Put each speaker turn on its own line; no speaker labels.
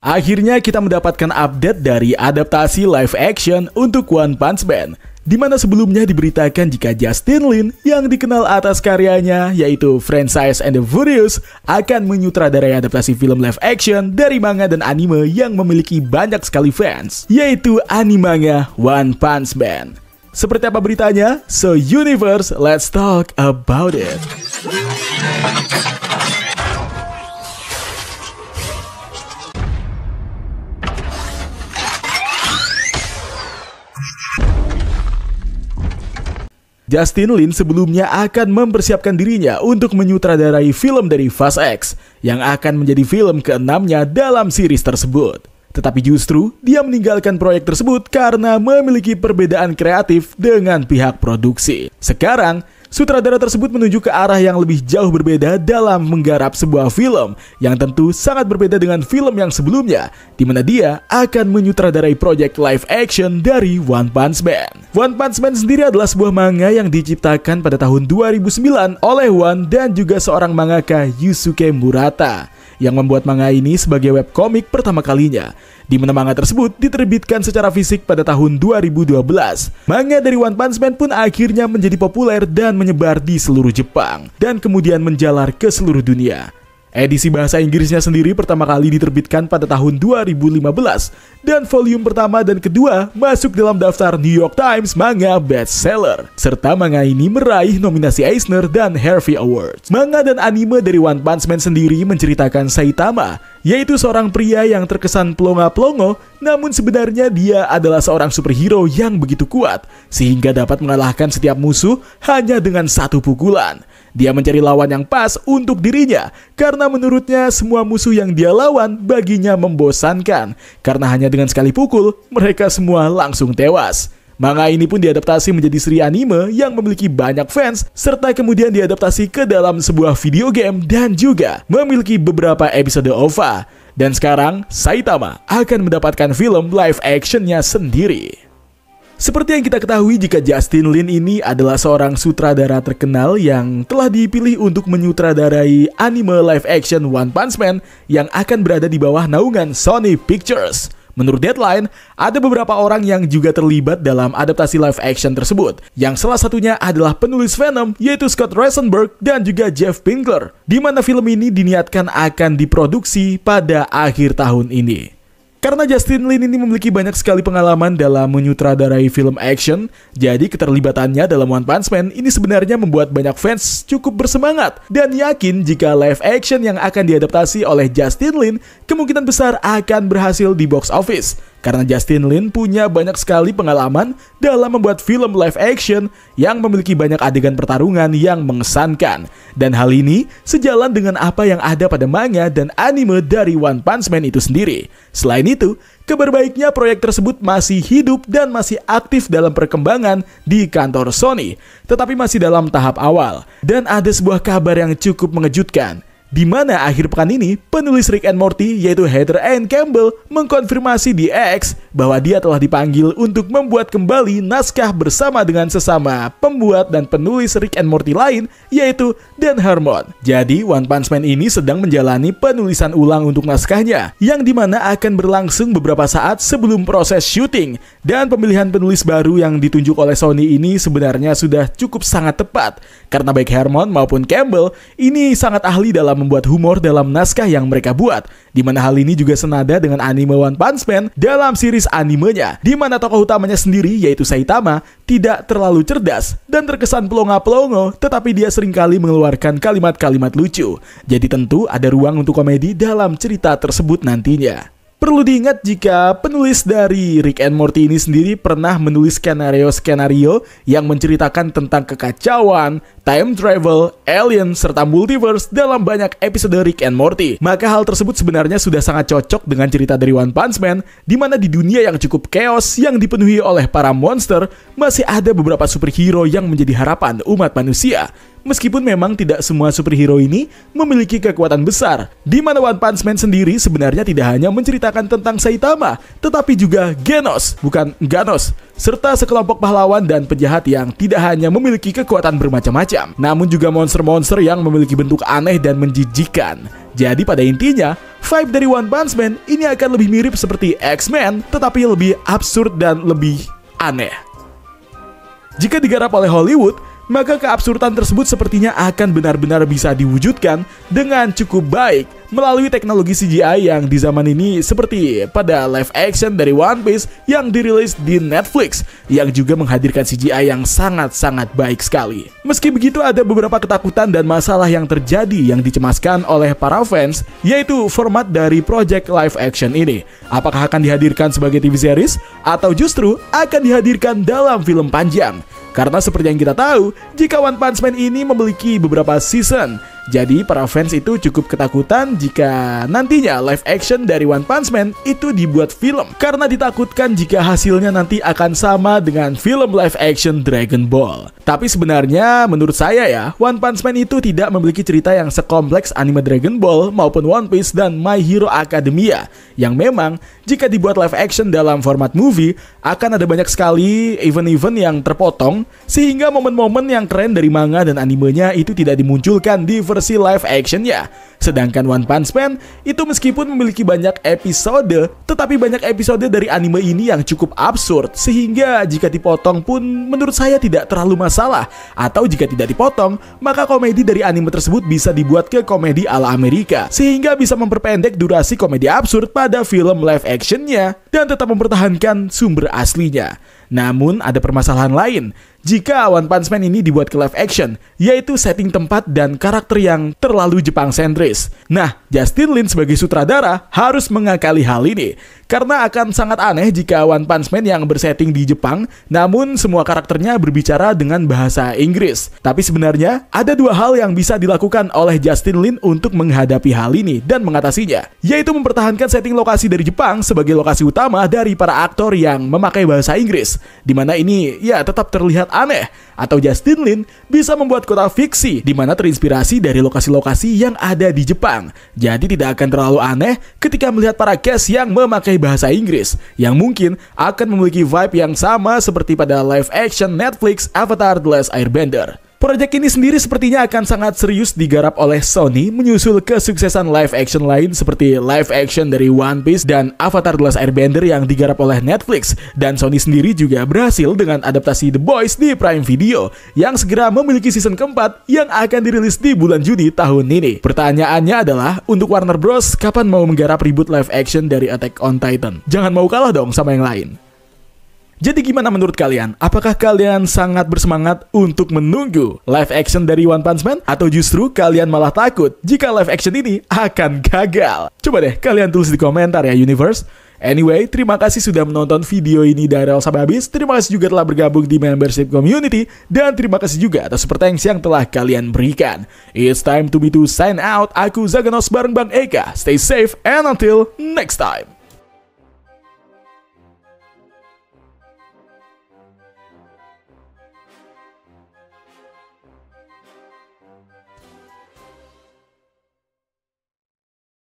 Akhirnya kita mendapatkan update dari adaptasi live action untuk One Punch Man, di mana sebelumnya diberitakan jika Justin Lin yang dikenal atas karyanya yaitu Franchise and the Furious akan menyutradarai adaptasi film live action dari manga dan anime yang memiliki banyak sekali fans, yaitu animenya One Punch Man. Seperti apa beritanya? So Universe, let's talk about it. Justin Lin sebelumnya akan mempersiapkan dirinya untuk menyutradarai film dari Fast X yang akan menjadi film ke-6-nya dalam series tersebut. Tetapi justru dia meninggalkan proyek tersebut karena memiliki perbedaan kreatif dengan pihak produksi. Sekarang, sutradara tersebut menuju ke arah yang lebih jauh berbeda dalam menggarap sebuah film yang tentu sangat berbeda dengan film yang sebelumnya, di mana dia akan menyutradarai proyek live action dari One Punch Man. One Punch Man sendiri adalah sebuah manga yang diciptakan pada tahun 2009 oleh One dan juga seorang mangaka Yusuke Murata yang membuat manga ini sebagai webcomic pertama kalinya, di mana manga tersebut diterbitkan secara fisik pada tahun 2012. Manga dari One Punch Man pun akhirnya menjadi populer dan menyebar di seluruh Jepang, dan kemudian menjalar ke seluruh dunia. Edisi bahasa Inggrisnya sendiri pertama kali diterbitkan pada tahun 2015, dan volume pertama dan kedua masuk dalam daftar New York Times Manga Bestseller, serta manga ini meraih nominasi Eisner dan Harvey Awards. Manga dan anime dari One Punch Man sendiri menceritakan Saitama, yaitu seorang pria yang terkesan pelongo-pelongo, namun sebenarnya dia adalah seorang superhero yang begitu kuat, sehingga dapat mengalahkan setiap musuh hanya dengan satu pukulan. Dia mencari lawan yang pas untuk dirinya, karena menurutnya semua musuh yang dia lawan baginya membosankan, karena hanya dengan sekali pukul, mereka semua langsung tewas. Manga ini pun diadaptasi menjadi seri anime yang memiliki banyak fans, serta kemudian diadaptasi ke dalam sebuah video game dan juga memiliki beberapa episode OVA. Dan sekarang, Saitama akan mendapatkan film live actionnya sendiri. Seperti yang kita ketahui, jika Justin Lin ini adalah seorang sutradara terkenal yang telah dipilih untuk menyutradarai anime live action One Punch Man yang akan berada di bawah naungan Sony Pictures. Menurut Deadline, ada beberapa orang yang juga terlibat dalam adaptasi live action tersebut, yang salah satunya adalah penulis Venom, yaitu Scott Rosenberg dan juga Jeff Pinkler, di mana film ini diniatkan akan diproduksi pada akhir tahun ini. Karena Justin Lin ini memiliki banyak sekali pengalaman dalam menyutradarai film action, jadi keterlibatannya dalam One Punch Man ini sebenarnya membuat banyak fans cukup bersemangat dan yakin jika live action yang akan diadaptasi oleh Justin Lin kemungkinan besar akan berhasil di box office. Karena Justin Lin punya banyak sekali pengalaman dalam membuat film live action yang memiliki banyak adegan pertarungan yang mengesankan. Dan hal ini sejalan dengan apa yang ada pada manga dan anime dari One Punch Man itu sendiri. Selain itu, kabar baiknya proyek tersebut masih hidup dan masih aktif dalam perkembangan di kantor Sony, tetapi masih dalam tahap awal. Dan ada sebuah kabar yang cukup mengejutkan, di mana akhir pekan ini penulis Rick and Morty yaitu Heather Ann Campbell mengkonfirmasi di X bahwa dia telah dipanggil untuk membuat kembali naskah bersama dengan sesama pembuat dan penulis Rick and Morty lain yaitu Dan Harmon. Jadi One Punch Man ini sedang menjalani penulisan ulang untuk naskahnya, yang dimana akan berlangsung beberapa saat sebelum proses syuting, dan pemilihan penulis baru yang ditunjuk oleh Sony ini sebenarnya sudah cukup sangat tepat karena baik Harmon maupun Campbell ini sangat ahli dalam membuat humor dalam naskah yang mereka buat, di mana hal ini juga senada dengan anime One Punch Man dalam series animenya, di mana tokoh utamanya sendiri yaitu Saitama tidak terlalu cerdas dan terkesan pelongo-pelongo, tetapi dia seringkali mengeluarkan kalimat-kalimat lucu. Jadi tentu ada ruang untuk komedi dalam cerita tersebut nantinya. Perlu diingat jika penulis dari Rick and Morty ini sendiri pernah menulis skenario-skenario yang menceritakan tentang kekacauan, time travel, alien, serta multiverse dalam banyak episode Rick and Morty. Maka hal tersebut sebenarnya sudah sangat cocok dengan cerita dari One Punch Man, di mana di dunia yang cukup chaos yang dipenuhi oleh para monster, masih ada beberapa superhero yang menjadi harapan umat manusia. Meskipun memang tidak semua superhero ini memiliki kekuatan besar, di mana One Punch Man sendiri sebenarnya tidak hanya menceritakan tentang Saitama, tetapi juga Genos, bukan Ganos, serta sekelompok pahlawan dan penjahat yang tidak hanya memiliki kekuatan bermacam-macam, namun juga monster-monster yang memiliki bentuk aneh dan menjijikan. Jadi pada intinya, vibe dari One Punch Man ini akan lebih mirip seperti X-Men, tetapi lebih absurd dan lebih aneh. Jika digarap oleh Hollywood, maka keabsurdan tersebut sepertinya akan benar-benar bisa diwujudkan dengan cukup baik melalui teknologi CGI yang di zaman ini seperti pada live action dari One Piece yang dirilis di Netflix yang juga menghadirkan CGI yang sangat-sangat baik sekali. Meski begitu, ada beberapa ketakutan dan masalah yang terjadi yang dicemaskan oleh para fans, yaitu format dari project live action ini. Apakah akan dihadirkan sebagai TV series atau justru akan dihadirkan dalam film panjang? Karena seperti yang kita tahu, jika One Punch Man ini memiliki beberapa season, jadi para fans itu cukup ketakutan jika nantinya live action dari One Punch Man itu dibuat film, karena ditakutkan jika hasilnya nanti akan sama dengan film live action Dragon Ball. Tapi sebenarnya menurut saya ya, One Punch Man itu tidak memiliki cerita yang sekompleks anime Dragon Ball maupun One Piece dan My Hero Academia, yang memang jika dibuat live action dalam format movie akan ada banyak sekali event-event yang terpotong, sehingga momen-momen yang keren dari manga dan animenya itu tidak dimunculkan di versi live actionnya. Sedangkan One Punch Man itu meskipun memiliki banyak episode, tetapi banyak episode dari anime ini yang cukup absurd, sehingga jika dipotong pun menurut saya tidak terlalu masalah. Atau jika tidak dipotong, maka komedi dari anime tersebut bisa dibuat ke komedi ala Amerika, sehingga bisa memperpendek durasi komedi absurd pada film live actionnya dan tetap mempertahankan sumber aslinya. Namun ada permasalahan lain jika One Punch Man ini dibuat ke live action, yaitu setting tempat dan karakter yang terlalu Jepang sentris. Nah, Justin Lin sebagai sutradara harus mengakali hal ini, karena akan sangat aneh jika One Punch Man yang bersetting di Jepang, namun semua karakternya berbicara dengan bahasa Inggris. Tapi sebenarnya ada dua hal yang bisa dilakukan oleh Justin Lin untuk menghadapi hal ini dan mengatasinya, yaitu mempertahankan setting lokasi dari Jepang sebagai lokasi utama dari para aktor yang memakai bahasa Inggris, dimana ini ya tetap terlihat aneh. Atau Justin Lin bisa membuat kota fiksi di mana terinspirasi dari lokasi-lokasi yang ada di Jepang. Jadi tidak akan terlalu aneh ketika melihat para cast yang memakai bahasa Inggris, yang mungkin akan memiliki vibe yang sama seperti pada live action Netflix Avatar The Last Airbender. Proyek ini sendiri sepertinya akan sangat serius digarap oleh Sony menyusul kesuksesan live action lain seperti live action dari One Piece dan Avatar The Last Airbender yang digarap oleh Netflix. Dan Sony sendiri juga berhasil dengan adaptasi The Boys di Prime Video yang segera memiliki season keempat yang akan dirilis di bulan Juni tahun ini. Pertanyaannya adalah, untuk Warner Bros, kapan mau menggarap reboot live action dari Attack on Titan? Jangan mau kalah dong sama yang lain. Jadi gimana menurut kalian? Apakah kalian sangat bersemangat untuk menunggu live action dari One Punch Man? Atau justru kalian malah takut jika live action ini akan gagal? Coba deh kalian tulis di komentar ya Universe. Anyway, terima kasih sudah menonton video ini dari awal sampai habis. Terima kasih juga telah bergabung di membership community. Dan terima kasih juga atas support thanks yang telah kalian berikan. It's time to me to sign out. Aku Zaganos bareng Bang Eka. Stay safe and until next time.